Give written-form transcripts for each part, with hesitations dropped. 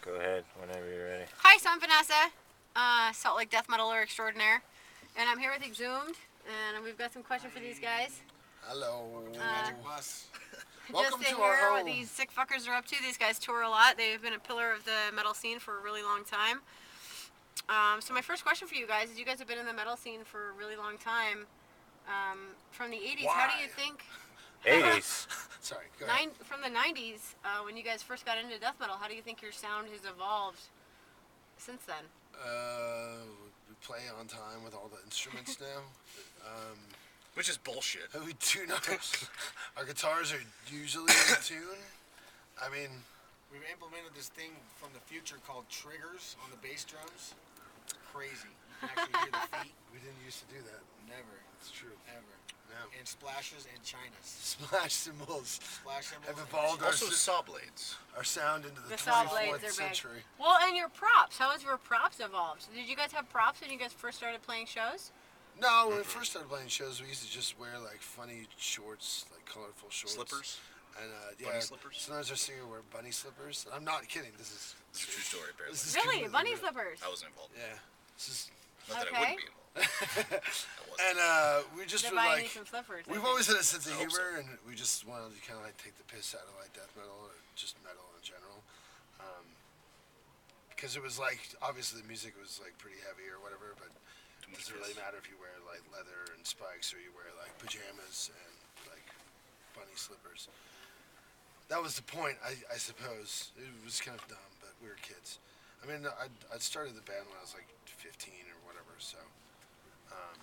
Go ahead, whenever you're ready. Hi, so I'm Vanessa, Salt Lake death metaler extraordinaire, and I'm here with Exhumed, and we've got some questions for these guys. Hello. Welcome to the Magic Bus. Welcome Just to to our hear what home. these sick fuckers are up to. These guys tour a lot. They've been a pillar of the metal scene for a really long time. So my first question for you guys is: you guys have been in the metal scene for a really long time. From the 80s, how do you think? 80s. Sorry, go ahead. From the 90s, when you guys first got into death metal, how do you think your sound has evolved since then? We play on time with all the instruments now. Which is bullshit. We tune up. Our guitars are usually in tune. I mean, We've implemented this thing from the future called triggers on the bass drums. It's crazy. You can actually hear the feet. we didn't used to do that. Never. It's true. Ever. No. And splashes and chinas. Splash cymbals Splash cymbals. have and evolved our, chinas. Also saw blades. our sound into the The saw 24th blades are big. century. Well, and your props. How has your props evolved? Did you guys have props when you guys first started playing shows? No, when we first started playing shows, we used to just wear like funny shorts, like colorful shorts. Slippers. And Bunny slippers? Sometimes our singer wore bunny slippers. I'm not kidding. This is It's a true story, apparently. This is Really? completely Bunny real. slippers? I wasn't involved. Yeah. This is Not that I Okay. wouldn't be involved. I wasn't. and we just They're would buying like. you some slippers. We've always had a sense of I hope so. humor, and we just wanted to kind of like take the piss out of like death metal or just metal in general, because it was like obviously the music was like pretty heavy or whatever, but it much doesn't really piss. matter if you wear like leather and spikes or you wear like pajamas and like bunny slippers. That was the point, I suppose. It was kind of dumb, but we were kids. I mean, I started the band when I was like 15 or whatever, so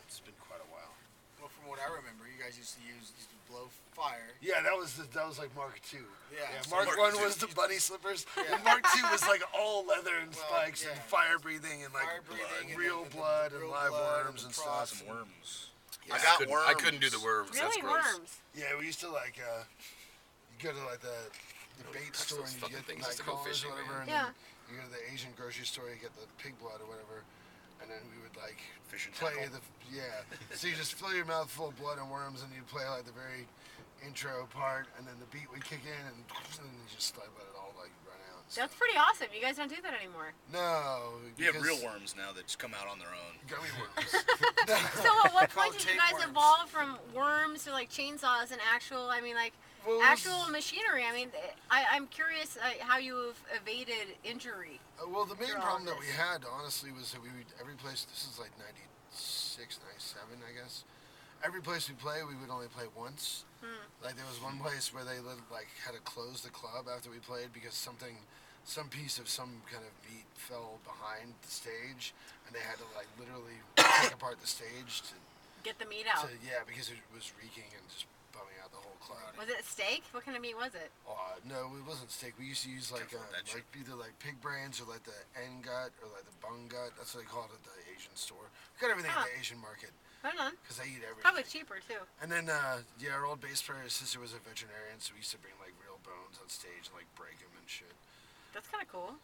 it's been quite a while. Well, from what I remember, you guys used to blow fire. Yeah, that was like Mark II. Yeah, so Mark Mark I II. was the bunny slippers, Yeah. and Mark II was like all leather and Well, spikes and yeah. fire breathing and like Fire breathing and real the blood and real live blood worms and and the stuff. Some worms. Yeah. I couldn't do the worms. That's Really? gross. Worms? Yeah, we used to like you go to like the bait touch store those and you fucking get things night just to go crawlers fishing, or whatever, man. and Yeah. then you go to the Asian grocery store, you get the pig blood or whatever, and then we would like Fish and play tackle. so you just fill your mouth full of blood and worms, and you play like the very intro part, and then the beat would kick in, and you just like let it all like run out. and That's stuff. pretty awesome. You guys don't do that anymore. No, You have because- real worms now that just come out on their own. Gummy worms. So at what Called point did you guys tapeworms. evolve from worms to like chainsaws and actual, Well, actual machinery? I mean, I'm curious how you've evaded injury. Well, the main through all problem that this. we had, honestly, was that we would, every place, this is like 96, 97, I guess. Every place we play, we would only play once. Like, there was one place where they like had to close the club after we played because some piece of some kind of meat fell behind the stage, and they had to like literally take apart the stage Get the meat out. because it was reeking and just bumming out the whole club. Was it steak? What kind of meat was it? No, it wasn't steak. We used to use like Careful with that shit. either like pig brains or like the end gut or like the bung gut. That's what they call it at the Asian store. We got everything at the Asian market Hold on. because they eat everything. Probably cheaper too. And then our old bass player, his sister was a veterinarian, so we used to bring like real bones on stage and like break them and shit. That's kind of cool.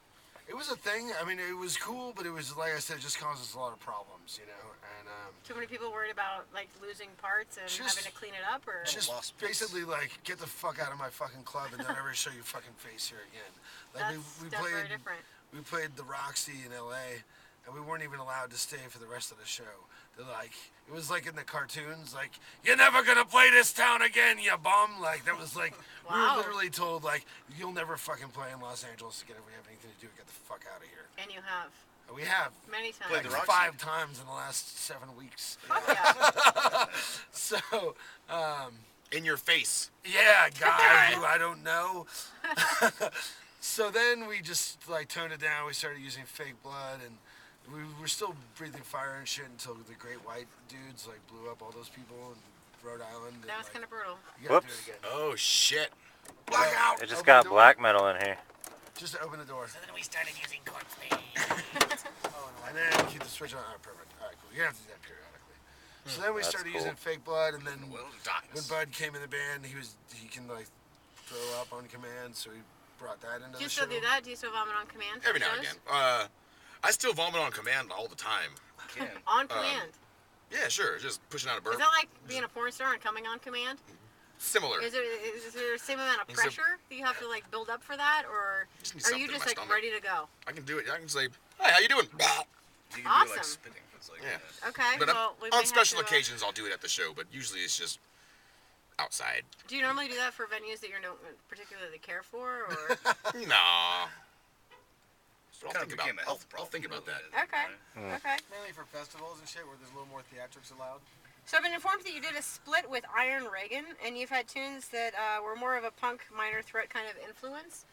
It was a thing. I mean, it was cool, but it was like I said, it just causes a lot of problems, you know. And Too many people worried about like losing parts and Just- having to clean it up, or just lost bits. basically like get the fuck out of my fucking club and don't ever show your fucking face here again. Like that's very different. we played the Roxy in LA, and we weren't even allowed to stay for the rest of the show. They're like, it was like in the cartoons, like, you're never gonna play this town again, you bum. Like, that was like, we Wow. were literally told, like, you'll never fucking play in Los Angeles again if we have anything to do, get the fuck out of here. And you have And we have, many times. Played like, the Roxy. 5 times in the last 7 weeks. Fuck yeah. So, In your face. yeah, guy who I don't know. So then we just like toned it down. We started using fake blood, and we were still breathing fire and shit until the Great White dudes like blew up all those people in Rhode Island. And, That was like, kind of brutal. you gotta Whoops. do it again. Oh shit. Blackout. It just Open got the door. black metal in here. Just to open the door, then we started using corpse and then keep the switch on. Oh, perfect. All right, cool. You're gonna have to do that periodically. So then we That's started cool. using fake blood, and then Well, when darkness. Bud came in the band, he can like throw up on command, so he brought that into Do you the still show. do that? Do you still vomit on command? for Every now and shows? again. I still vomit on command all the time. Can. On command. Yeah, sure. Just pushing out a burp. Is that like being a porn star and coming on command? Similar. Is there the same amount of Is there- pressure that you have to like build up for that, or Just need are you something in just my like stomach. ready to go? I can do it. I can say, "Hey, how you doing?" You can do it Awesome. like spitting. It's like, Yeah. Okay. But well, we may on have special to, occasions, I'll do it at the show. But usually, it's just outside. Do you normally do that for venues that you don't particularly care for, or? Nah. It kind of became a health I'll problem. think about that. Okay. Okay. Mainly for festivals and shit where there's a little more theatrics allowed. So I've been informed that you did a split with Iron Reagan, and you've had tunes that were more of a punk Minor Threat kind of influence.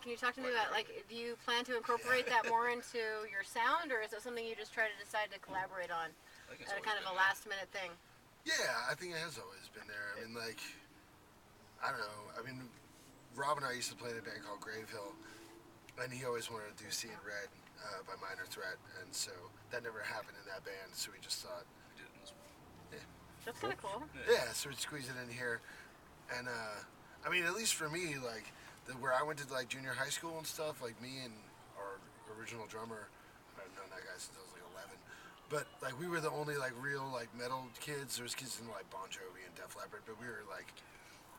Can you talk to me about, like, do you plan to incorporate that more into your sound, or is it something you just try to decide to collaborate on I think it's at a always kind of been a last-minute thing? Yeah, I think it has always been there. I mean, like, I don't know. I mean, Rob and I used to play in a band called Grave Hill, and he always wanted to do See in Red by Minor Threat, and so that never happened in that band, so we just thought, We did it in this one. That's kind of cool. yeah, so we'd squeeze it in here. And, I mean, at least for me, like, where I went to, like, junior high school and stuff, like, me and our original drummer, I've known that guy since I was, like, 11. But, like, we were the only, like, real, like, metal kids. There was kids in, like, Bon Jovi and Def Leppard, but we were, like,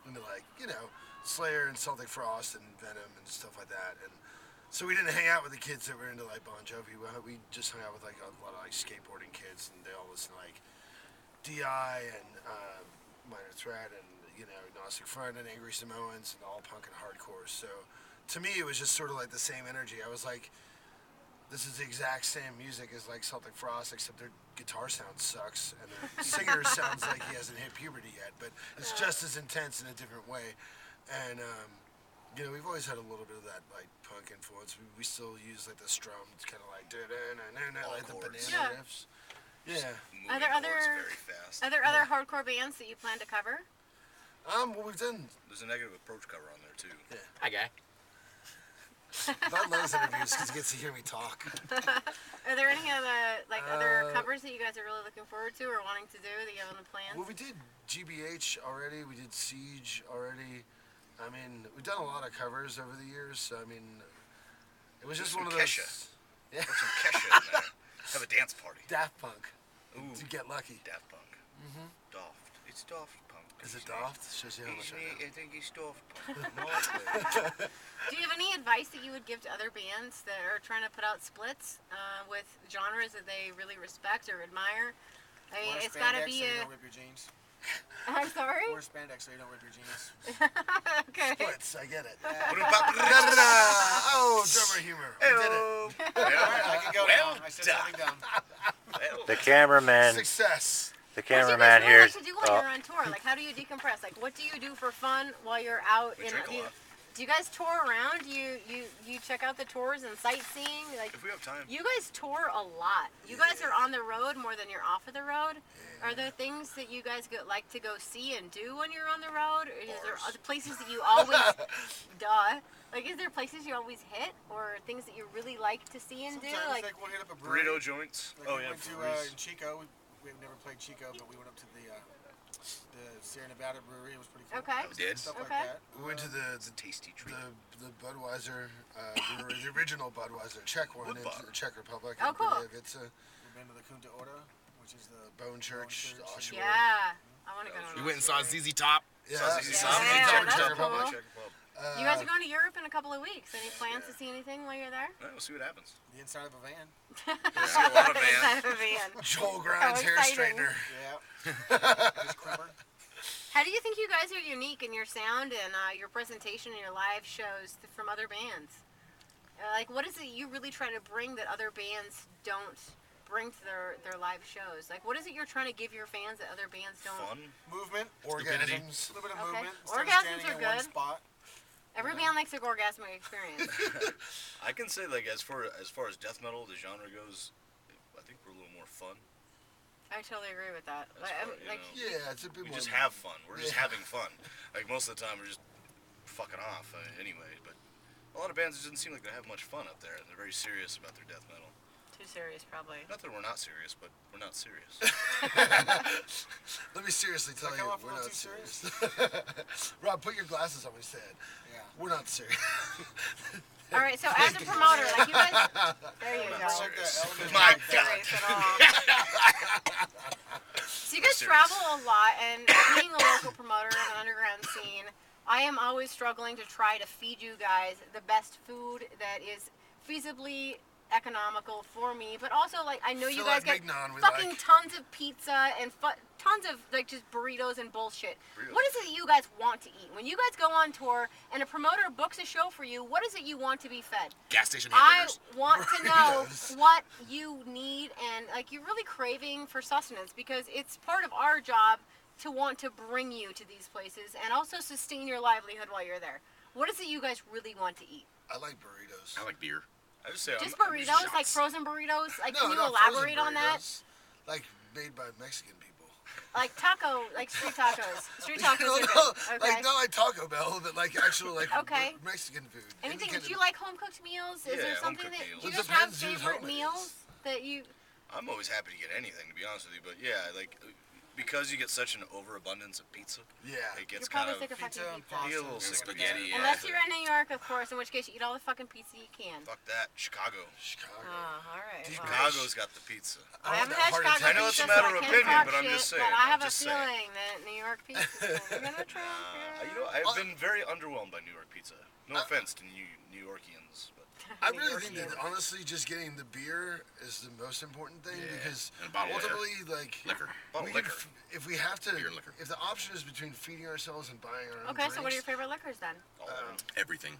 into, like, you know, Slayer and Celtic Frost and Venom and stuff like that. And so we didn't hang out with the kids that were into, like, Bon Jovi. We just hung out with, like, a lot of, like, skateboarding kids, and they all listened to, like, DI and Minor Threat and, you know, Gnostic Front and Angry Samoans and all punk and hardcore. So to me, it was just sort of like the same energy. I was like, this is the exact same music as like Celtic Frost, except their guitar sound sucks and their singer sounds like he hasn't hit puberty yet, but it's just as intense in a different way. And you know, we've always had a little bit of that like punk influence. We still use like the strums, kind of like like the chords. banana Yeah. riffs. Yeah. Are there Moving chords other- very fast. Are there other hardcore bands that you plan to cover? Well, we've done. There's a negative approach cover on there too. Hi, guy. Bob loves interviews because he gets to hear me talk. Are there any other other covers that you guys are really looking forward to or wanting to do that you have on the plans? Well, we did GBH already. We did Siege already. I mean, we've done a lot of covers over the years. So, I mean, it was just Some one of those. Kesha. Yeah. Put some Kesha in there. Have a dance party. Daft Punk. Ooh. To get lucky. Daft Punk. Mm-hmm. Daft. It's Daft Punk. Is it Daft? Shows you how much I know. I think it's Daft Punk. Do you have any advice that you would give to other bands that are trying to put out splits with genres that they really respect or admire? I mean, Wear it's got to spandex be so you a. don't rip your jeans. I'm sorry. Wear spandex so you don't rip your jeans. Okay. Splits, I get it. Da-da-da. Oh, drummer humor. We did it. I can go Well now. I said something dumb. The cameraman, Success. the What do you guys cameraman really here. like to do when you're on tour? Like, how do you decompress? Like, what do you do for fun while you're out? We drink a lot. Do you guys tour around? You check out the tours and sightseeing? Like, If we have time. you guys tour a lot. You guys are on the road more than you're off of the road. Are there things that you guys like to go see and do when you're on the road? Or is there other places that you always, like, is there places you always hit or things that you really like to see and do? Sometimes Like, we'll hit up a brewery. Burrito joints. Like Oh we yeah, went to breweries. in Chico. We've never played Chico, but we went up to the Sierra Nevada brewery. It was pretty cool. okay. We did. Stuff Okay. like that. We went to It's a tasty treat. the Budweiser brewery, the original Budweiser, Czech one in Woodbine. the Czech Republic. Oh, in cool. It's a We've been to the Kunta Ora, which is the Bone Church, Bone Church. Oshawa. Yeah. I want to go. We to went and saw Australia. ZZ Top. Yeah, Saw ZZ Yeah, Top. that's Czech cool. Republic. You guys are going to Europe in a couple of weeks. Any plans to see anything while you're there? We'll see what happens. the inside of a van. See a lot of bands. Inside of a van. Joel Grind's hair exciting. straightener. Yeah. Just crimper. How do you think you guys are unique in your sound and your presentation and your live shows from other bands? Like, what is it you really try to bring that other bands don't bring to their live shows? Like, what is it you're trying to give your fans that other bands don't? Fun. Movement. Stupidity. Orgasms. A little bit of Okay. movement. Instead of Orgasms standing are in one good. spot. Every band likes a orgasmic experience. I can say like as far as death metal, the genre goes, I think we're a little more fun. I totally agree with that. That's Like, right, you like, know. Yeah, it's a bit We more. just have fun. We're just Yeah. having fun. Like most of the time, we're just fucking off anyway. But a lot of bands, it doesn't seem like they have much fun up there. They're very serious about their death metal. too serious, probably. Not that we're not serious, but we're not serious. Let me seriously tell I you, come off a we're little not too serious. Rob, put your glasses on when you say it. Yeah. We're not serious. All right, so as a promoter, like you guys, there you go. Check that element. My Not serious at all. So you guys travel a lot, and being a local promoter of an underground scene, I am always struggling to try to feed you guys the best food that is feasibly economical for me, but also like I know you Feel guys like get Big Non, we fucking like. tons of pizza and tons of like just burritos and bullshit. Burritos. What is it that you guys want to eat when you guys go on tour and a promoter books a show for you? What is it you want to be fed? Gas station I hamburgers. want to know Burritos. what you need, and like you're really craving for sustenance because it's part of our job to want to bring you to these places and also sustain your livelihood while you're there. What is it you guys really want to eat? I like burritos. I like beer. I just say Just I'm burritos, just like shots. frozen burritos. Like, No, can you not elaborate frozen on that? burritos. Like made by Mexican people. Like like street tacos. Street tacos no, are no, good. Okay. like not like Taco Bell, but like actual like Okay. Mexican food. Anything? Any Do you kind like home cooked meals? Is Yeah, there something home-cooked that meals. do you It guys have depends whose favorite home it meals is. that you? I'm always happy to get anything, to be honest with you. But yeah, like because you get such an overabundance of pizza, Yeah. it gets You're kind probably of sick of fucking Pizza and pizza. pasta. you get a little And sick of spaghetti, pizza. yeah. Unless you're in New York, of course, in which case you eat all the fucking pizza you can. Fuck that, Chicago. Chicago. Oh, all right. Deep well. Chicago's got the pizza. I haven't want had that heart Chicago attack. I know it's pizza, a matter so I of can't opinion, talk but I'm shit, just saying, But I have I'm a just saying. feeling that New York pizza is gonna trump. You know, I've been very underwhelmed by New York pizza. No offense to New Yorkians, but I really think that honestly, just getting the beer is the most important thing Yeah, because and a bottle of ultimately, like, Liquor. bottle we of liquor. if we have to, Beer and liquor. if the option is between feeding ourselves and buying our own Okay, so what are your drinks, favorite liquors then? All of them. Everything.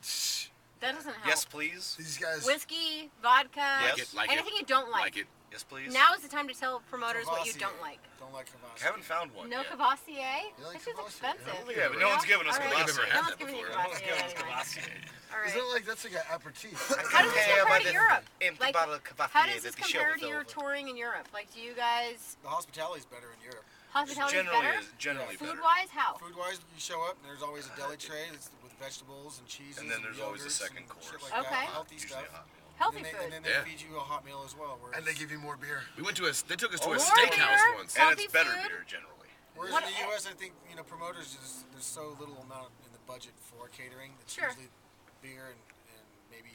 That doesn't help. Yes, please. these guys, Whiskey, vodka, Yes. Like anything it. you don't like. Like it. Yes, please. Now is the time to tell promoters what you Cavassier. don't like. Don't like Cavassier. I haven't found one No yet. Cavassier? You like This is Cavassier? expensive. Yeah, but no one's given us All right. I've never Cavassier. had No one's that giving you before. Cavassier. anyway. All isn't right. it like that's like an aperitif? How does this compare to Europe? Empty Like, bottle of Cavassier how does that this the show compare is to your over. touring in Europe? Like, do you guys The hospitality's better in Europe. hospitality Generally better? is generally better. Food wise, how? Food wise, you show up and there's always a deli tray that's with vegetables and cheeses. And then there's always a yogurts second and course. Shit like Okay. that, healthy Usually stuff. a hot meal. Healthy and food. then they Yeah. feed you a hot meal as well. Whereas, And they give you more beer. We went to they took us to a More steakhouse beer? once. And Healthy it's better food? beer generally. whereas What- in the U.S., I think promoters there's so little amount in the budget for catering. It's Sure. usually beer and maybe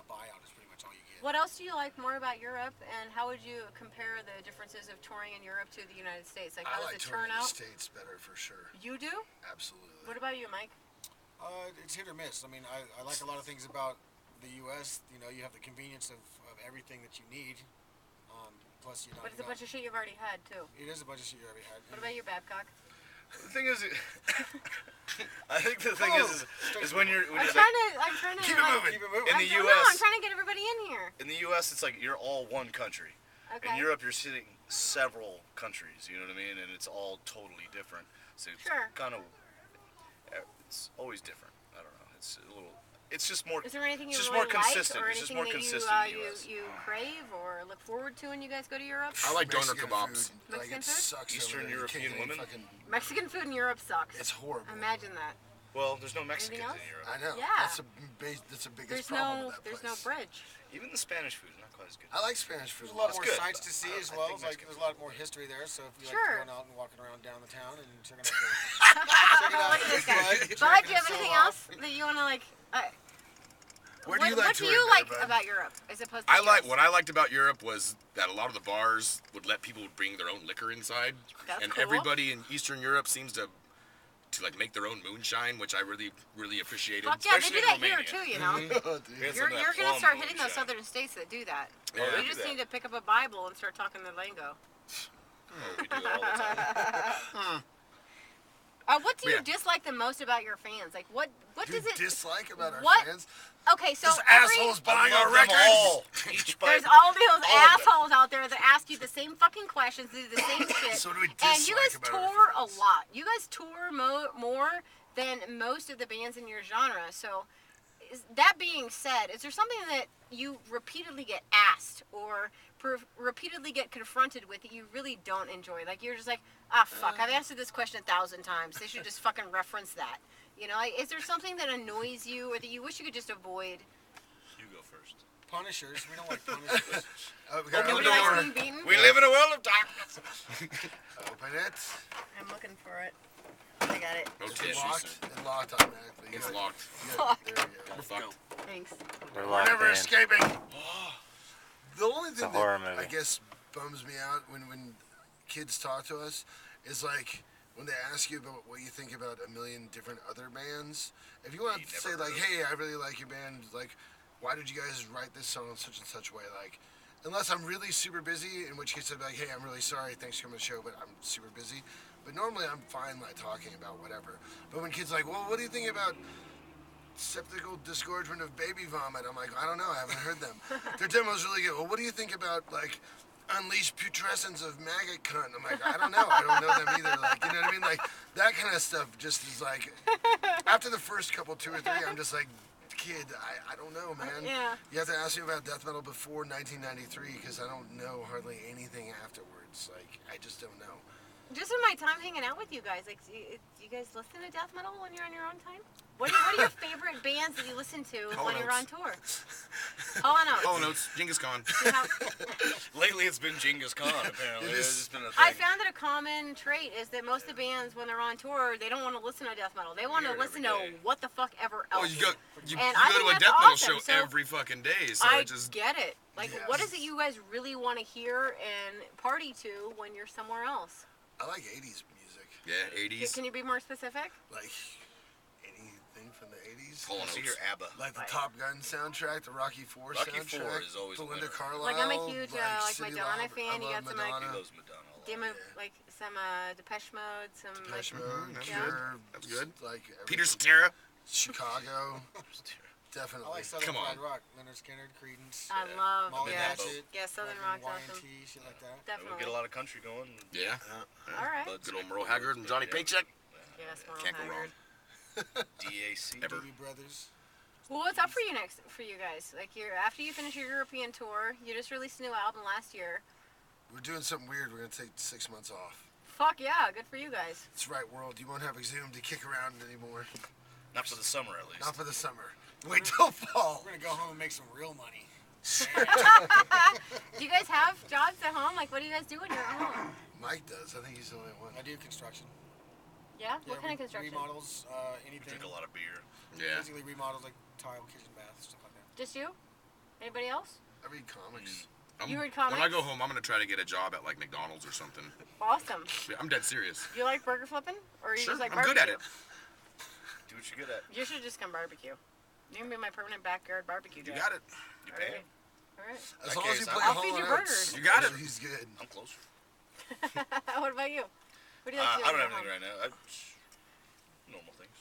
a buyout is pretty much all you get. What else do you like more about Europe, and how would you compare the differences of touring in Europe to the United States? Like, how I does like it touring turn in the out? States better for sure. You do? Absolutely. What about you, Mike? It's hit or miss. I mean, I like a lot of things about the U.S. You know, you have the convenience of everything that you need. Plus, you know, But it's a bunch of shit you've already had, too. it is a bunch of shit you already had. What about you, Babcock? The thing is, I think the thing is when you're I'm like, trying to. Keep it like, moving. Keep it moving. in the I'm U.S. trying to get everybody in here. In the U.S., it's like you're all one country. Okay. In Europe, you're sitting several countries. You know what I mean? And it's all totally different. So it's Sure. kind of, it's always different. I don't know. It's a little. It's just more. Is there anything you it's just really more consistent. like, or It's just anything more that consistent in the US. you crave or look forward to when you guys go to Europe? I like doner Mexican kebabs. food, like, Mexican it food? sucks Eastern over there. You can't European get any women? fucking- Mexican food in Europe sucks. It's horrible. Imagine that. Well, there's no Mexicans else? in Europe. I know. Yeah. That's the biggest There's problem no with that there's place. no bridge. Even the Spanish food is not quite as good. I like Spanish food. There's a lot That's more good. sights to see as I well. think It's like Mexican there's a lot more history there. So if you like Sure. going out and walking around down the town and checking out Look at this guy. Bud, Bud, do you have so anything off. else that you want to like? Where do you like what do touring you better, like Bud? about Europe as opposed to I like US? what I liked about Europe was that a lot of the bars would let people bring their own liquor inside, That's and cool. everybody in Eastern Europe seems to like make their own moonshine, which I really appreciated. Fuck yeah, they especially do in that here Romania. too, you know. Oh, dude. We had some You're of that gonna plum start hitting those moonshine. southern states that do that. Yeah, they You do just that. need to pick up a Bible and start talking the lingo. Oh, we do it all the time. What do you Yeah. dislike the most about your fans? Like, what You does it? dislike about our what- fans? Okay, so Just every, assholes I buying our love them records. all. Each there's bite. all those All of them. assholes out there that ask you the same fucking questions, do the same shit. So what do we And you dislike guys about our tour a fans? lot. You guys tour more than most of the bands in your genre. So, that being said, is there something that you repeatedly get asked or repeatedly get confronted with that you really don't enjoy? Like, you're just like, fuck, I've answered this question 1,000 times. They should just fucking reference that. You know, like, is there something that annoys you or that you wish you could just avoid? You go first. Punishers. We don't like punishers. We got Nobody open likes door. being beaten? We live in a world of darkness. Open it. I'm looking for it. I got it. No It's tissues. locked. It locked automatically. It's locked. Fuck. There we go. We're fucked. Thanks. We're We're locked never in. escaping. The only thing a horror that I movie. guess bums me out when kids talk to us is like when they ask you about what you think about a million different other bands. If you want You to never say like, heard. "Hey, I really like your band," like, why did you guys write this song in such and such way? Like, unless I'm really super busy, in which case I'd be like, "Hey, I'm really sorry. Thanks for coming to the show, but I'm super busy." But normally I'm fine like talking about whatever. But when kids are like, "Well, what do you think about septical disgorgement of baby vomit?" I'm like, I don't know, I haven't heard them. Their demo's really good. Well, what do you think about like unleashed putrescence of maggot cunt? I'm like, I don't know them either. Like, you know what I mean? Like that kind of stuff just is like, after the first couple, 2 or 3, I'm just like, kid, I don't know, man. Yeah. You have to ask me about death metal before 1993 because I don't know hardly anything afterwards. Like, I just don't know. Just in my time hanging out with you guys, like, do you guys listen to death metal when you're on your own time? What are your favorite bands that you listen to Hall when you're on Notes. tour? Hall Notes. Oh no, it's Genghis Khan. Lately, it's been Genghis Khan. Apparently, It is. it's just been a thing. I found that a common trait is that most of the bands, when they're on tour, they don't want to listen to death metal. They want to Hear it listen every to day. what the fuck ever Oh, else. you And go I to think a that's death metal awesome, show so every fucking day, so I it just get it. Like, Yes. what is it you guys really want to hear and party to when you're somewhere else? I like 80s music. yeah, 80s. Can you be more specific? Like anything from the 80s. Hall I see Notes. your ABBA. Like the Right. Top Gun soundtrack, the Rocky IV Rocky soundtrack, IV is always a Belinda winner. Carlisle. Like, I'm a huge, like, City Madonna Live- fan. I You love got some, like, Madonna. He loves Madonna. a lot. Demo, Yeah. like some Depeche Mode, some Depeche like, Mode, that's Yeah. Cure, That's good. Like Peter everything. Cetera. Chicago, I definitely. like Southern Come on. Fried Rock. Leonard Skinner, Creedence, I love Molly yeah, Hatchet. yeah, Southern fucking Rock's awesome. Y&T, shit like that. And Definitely. we get a lot of country going. Yeah. All right. Bud's Good old neck Merle of the Haggard woods, and but Johnny yeah. Paycheck. Yes, Merle Can't go Haggard. DAC. Ever. Doobie Brothers. Well, what's up for you next for you guys? Like, after you finish your European tour, you just released a new album last year. We're doing something weird. We're gonna take 6 months off. Fuck yeah, good for you guys. It's right, world. You won't have Exhumed to kick around anymore. Not for the summer, at least. Not for the summer. Wait till fall. We're gonna go home and make some real money. Do you guys have jobs at home? Like, what do you guys do when you're at home? Mike does. I think he's the only one. I do construction. Yeah? What kind of construction? Remodels, We anything. drink a lot of beer. Yeah. Basically remodels like tile, kitchen, bath, stuff like that. Just you? Anybody else? I read comics. You read When I comics? go home, I'm gonna try to get a job at like McDonald's or something. Awesome. Yeah, I'm dead serious. Do you like burger flipping? Or you Sure, just like I'm barbecue? good at it. Do what you're good at. You should just come barbecue. You can be my permanent backyard barbecue You guy. got it. You All pay right. him. All right. As that long as case, you play I'll Hall feed you Notes, burgers. You got it. He's good. I'm close. What about you? What do you like to do I when don't have you're anything home? right now. Normal things.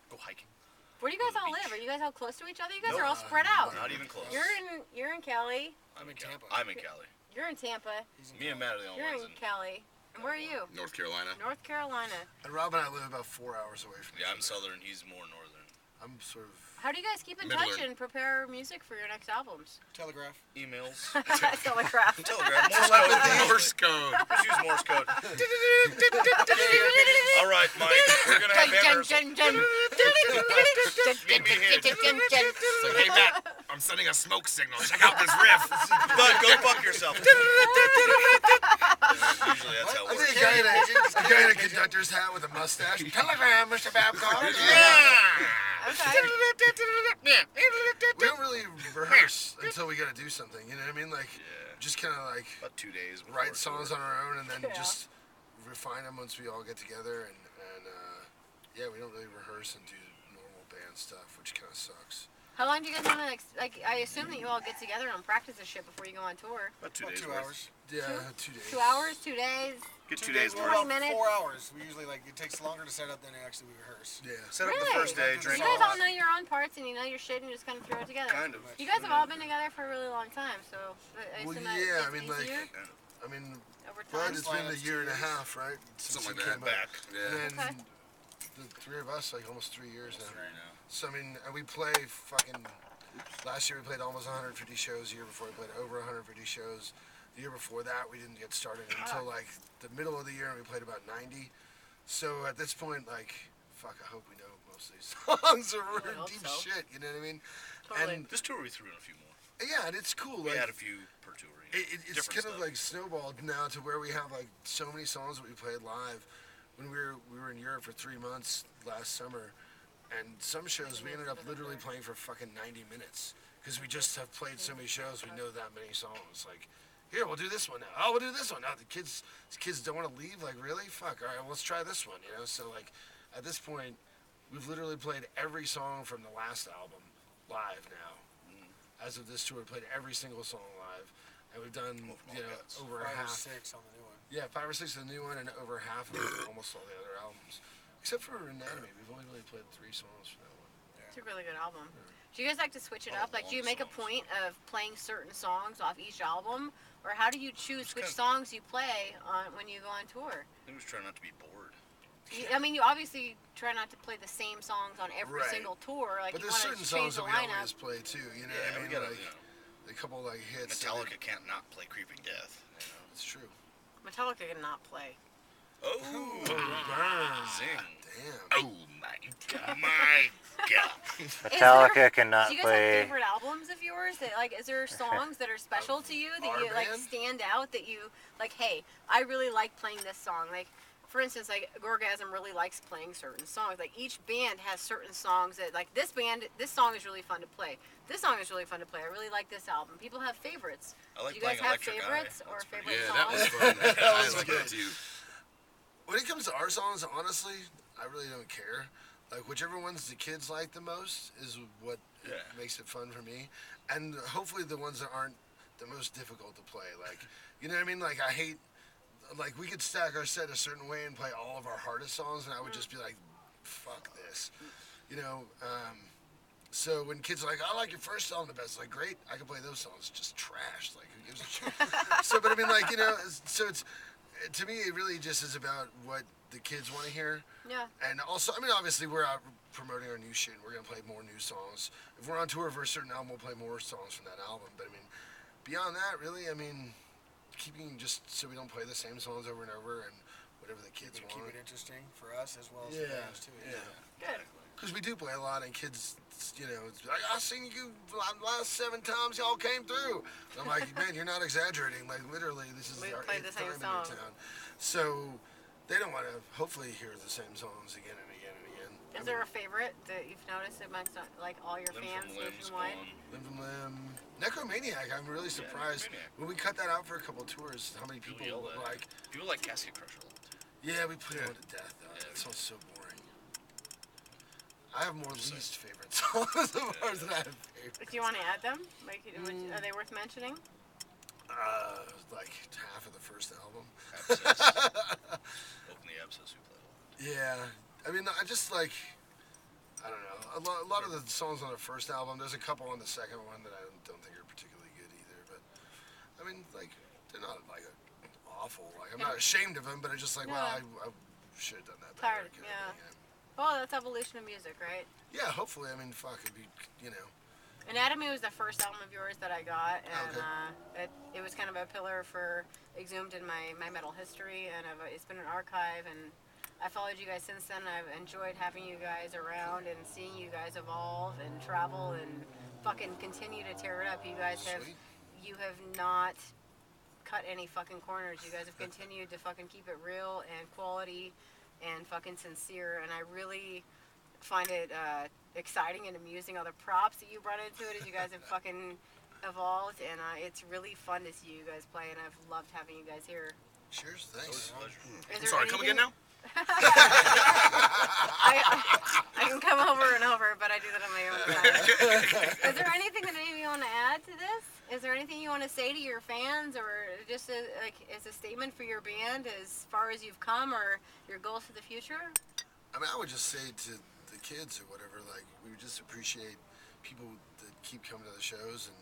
Go hiking. Where do you guys Go to all the live? beach. Are you guys all close to each other? You guys Nope. are all spread out. Not even close. You're in Cali. I'm in Tampa. I'm in Cali. You're in Tampa. He's in Me and Matt are the only You're ones in in. Cali. And where are you? North Carolina. North Carolina. And Rob and I live about 4 hours away from each Yeah, I'm other. southern. He's more northern. I'm sort of. How do you guys keep in Midland. touch and prepare music for your next albums? Telegraph. Emails. Telegraph. Telegram. Morse code. Morse code. Just use Morse code. All right, Mike. We're gonna have band rehearsal. Meet me here. It's like, hey Matt, I'm sending a smoke signal. Check out this riff. Bud, go fuck yourself. Usually that's how I it think works. a guy in a conductor's hat with a mustache. Telegram, Mr. Babcock. Okay. We don't really rehearse until we gotta do something. You know what I mean? Like, Yeah. just kind of like About 2 days. before write tour. songs on our own and then Yeah. just refine them once we all get together. And yeah, we don't really rehearse and do normal band stuff, which kind of sucks. How long do you guys want to, like, I assume that you all get together and practice this shit before you go on tour. About 2 About days. 2 worth. hours. Yeah, 2 days. 2 hours, 2 days? Get 2 2 days Well, worth. 20 about minutes? 4 hours. We usually it takes longer to set up than actually we rehearse. Yeah. Set up Really? the first day. You You Drink guys all all know your own parts and you know your shit and you just kind of throw it together. Kind of. You guys have all been together for a really long time, so I Well, assume that yeah, it's I mean, like, easier I mean, over Bud, time. it's been a Lineups, year and a 2 years. half, right? Since Something you like came that. back. Yeah. And then Okay. the three of us, like almost 3 years now. Right now. So I mean, and we play fucking. Last year we played almost 150 shows. The year before we played over 150 shows. The year before that we didn't get started until like the middle of the year, and we played about 90. So at this point, like, fuck, I hope we know most of these songs are I hope deep so. shit. You know what I mean? Totally. And This tour we threw in a few more. yeah, and it's cool. We Like, had a few per tour. it's Different kind of stuff. like snowballed now to where we have like so many songs that we played live when we were in Europe for 3 months last summer, and some shows we ended up literally playing for fucking 90 minutes because we just have played so many shows. We know that many songs. Like, here, we'll do this one now. Oh, we'll do this one now. These kids don't want to leave. Like, really? Fuck. All right, well, let's try this one. You know. So like, at this point, we've literally played every song from the last album live now. As of this tour, we played every single song live, and we've done over 5 or half. 6 on the new one. Yeah, 5 or 6 of the new one, and over half of almost all the other albums. Except for Anatomy, we've only really played 3 songs from that one. It's a really good album. Do you guys like to switch it up? Like, do you make a point of playing certain songs off each album? Or how do you choose which songs you play when you go on tour? I was trying not to be bored. I mean, you obviously try not to play the same songs on every Right. single tour. Like, But you there's want to certain change songs the that we lineup. always play too. You know Yeah, what I we mean? gotta, Like, a couple like hits. Metallica can't not play Creeping Death. It's true. Metallica cannot play. Oh, Burn. zing. Damn. Oh my god. My god. Metallica cannot Do you guys play. have favorite albums of yours? That, like, is there songs that are special to you that Our you like band? stand out? That you like? Hey, I really like playing this song. Like, for instance, like Gorgasm really likes playing certain songs. Like, each band has certain songs that, like, this song is really fun to play. This song is really fun to play. I really like this album. People have favorites. I like Do you guys playing have Electric favorites Eye. or That's pretty favorite Yeah, songs? that was fun. That was I like good. that too. When it comes to our songs, honestly, I really don't care. Like, whichever ones the kids like the most is what makes it fun for me. And hopefully the ones that aren't the most difficult to play. Like, you know what I mean? Like, I hate, like, we could stack our set a certain way and play all of our hardest songs, and I would just be like, fuck this. You know, so when kids are like, I like your first song the best, like, great, I can play those songs. It's just trash. Like, who gives a shit? So, but I mean, like, you know, so it's, to me, it really just is about what the kids want to hear. Yeah. And also, I mean, obviously, we're out promoting our new shit, and we're going to play more new songs. If we're on tour for a certain album, we'll play more songs from that album. But, I mean, beyond that, really, I mean, keeping just so we don't play the same songs over and over and whatever the kids Keep want. it interesting for us as well as Yeah, for fans too. yeah. Good. Because we do play a lot, and kids, you know, it's like, I seen you last 7 times y'all came through. And I'm like, man, you're not exaggerating. Like, literally, this is We our played 8th the same time in your song. town. So they don't want to, hopefully, hear the same songs again and again and again. Is there a favorite that you've noticed amongst like all your Limb fans from Limb, nationwide? Spawn. Limb from Limb. Necromaniac, I'm really surprised. Necromaniac. When we cut that out for a couple tours, how many people People yell were that. like, People like Casket Crusher a lot too. yeah, we put it on to death, though. Yeah, That we sounds so boring. I have more least favorite songs as far as I have favorites. Do you want to add them? Like, are they worth mentioning? Like half of the first album. Abscess. Open the Abscess, we played a lot. Yeah, I mean, I just like, I don't know. A lot of the songs on the first album, there's a couple on the second one that I don't think are particularly good either. But I mean, like, they're not like awful. Like, I'm not ashamed of them, but it's just like, well, I should have done that better. Tired, yeah. Well, that's evolution of music, right? Yeah, hopefully. I mean, fuck, it'd be, you know. Anatomy was the first album of yours that I got, and Okay. it was kind of a pillar for Exhumed in my metal history, and it's been an archive, and I followed you guys since then. I've enjoyed having you guys around and seeing you guys evolve and travel and fucking continue to tear it up. You guys have, Sweet. you have not cut any fucking corners. You guys have continued to fucking keep it real and quality and fucking sincere, and I really find it exciting and amusing all the props that you brought into it as you guys have fucking evolved, and it's really fun to see you guys play, and I've loved having you guys here. Cheers, It was thanks. a pleasure. Is I'm there sorry, come again anything- now? I can come over and over, but I do that on my own time. Is there anything that maybe you want to add to this? Is there anything you want to say to your fans, or just as a statement for your band as far as you've come, or your goals for the future? I mean, I would just say to the kids or whatever, like, we would just appreciate people that keep coming to the shows, and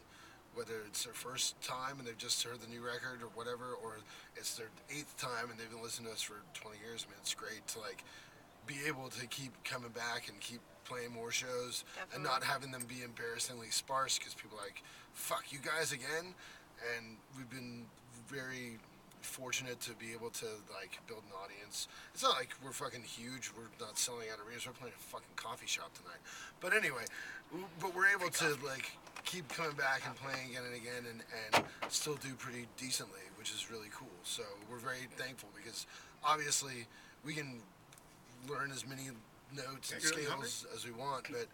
whether it's their first time and they've just heard the new record or whatever, or it's their 8th time and they've been listening to us for 20 years. I mean, it's great to, like, be able to keep coming back and keep playing more shows and not having them be embarrassingly sparse, because people are like, fuck, you guys again? And we've been very fortunate to be able to, like, build an audience. It's not like we're fucking huge. We're not selling out arenas. We're playing a fucking coffee shop tonight. But anyway, but we're able to, like, keep coming back and playing again and again, and still do pretty decently, which is really cool. So we're very thankful, because obviously we can learn as many notes and Yeah, you're really scales as we want, but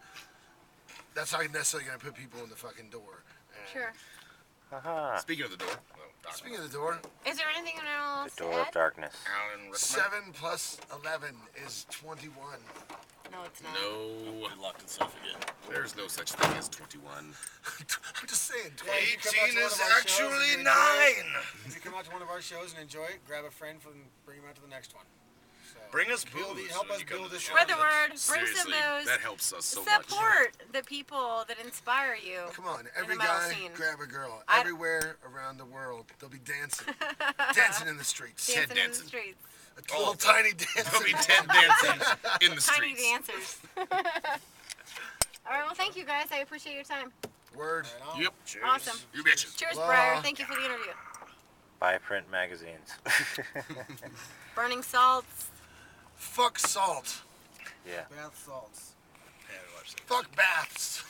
that's not necessarily going to put people in the fucking door. And Sure. Haha. Speaking of the door. Speaking of the door, Is there anything else The to door of add? darkness. Alan Rickman. 7 plus 11 is 21. No, it's not. No. Good luck and stuff again. There's no such thing as 21. I'm just saying. Yeah, if you come out 18 to one is of our shows actually and enjoy 9. it- If you come out to one of our shows and enjoy it, grab a friend and bring him out to the next one. So, Bring us build, booze help when us you come build to the this show. show. Spread the word. Bring some Seriously, booze. that helps us so much. Support the people that inspire you. Come on, in every the metal guy scene. grab a girl. I- Everywhere around the world, they'll be dancing. Dancing in the streets. Ted Dancing in the dancing. streets. A little tiny There'll dancing. be 10 dancing in the Tiny streets. dancers. All right. Well, thank you guys. I appreciate your time. Word. Right on. Yep. Cheers. Awesome. You bitches. Cheers, Well, Briar. Thank you for the interview. Buy print magazines. Burning salts. Fuck salt. Yeah. Bath salts. Yeah, watch that. Fuck baths.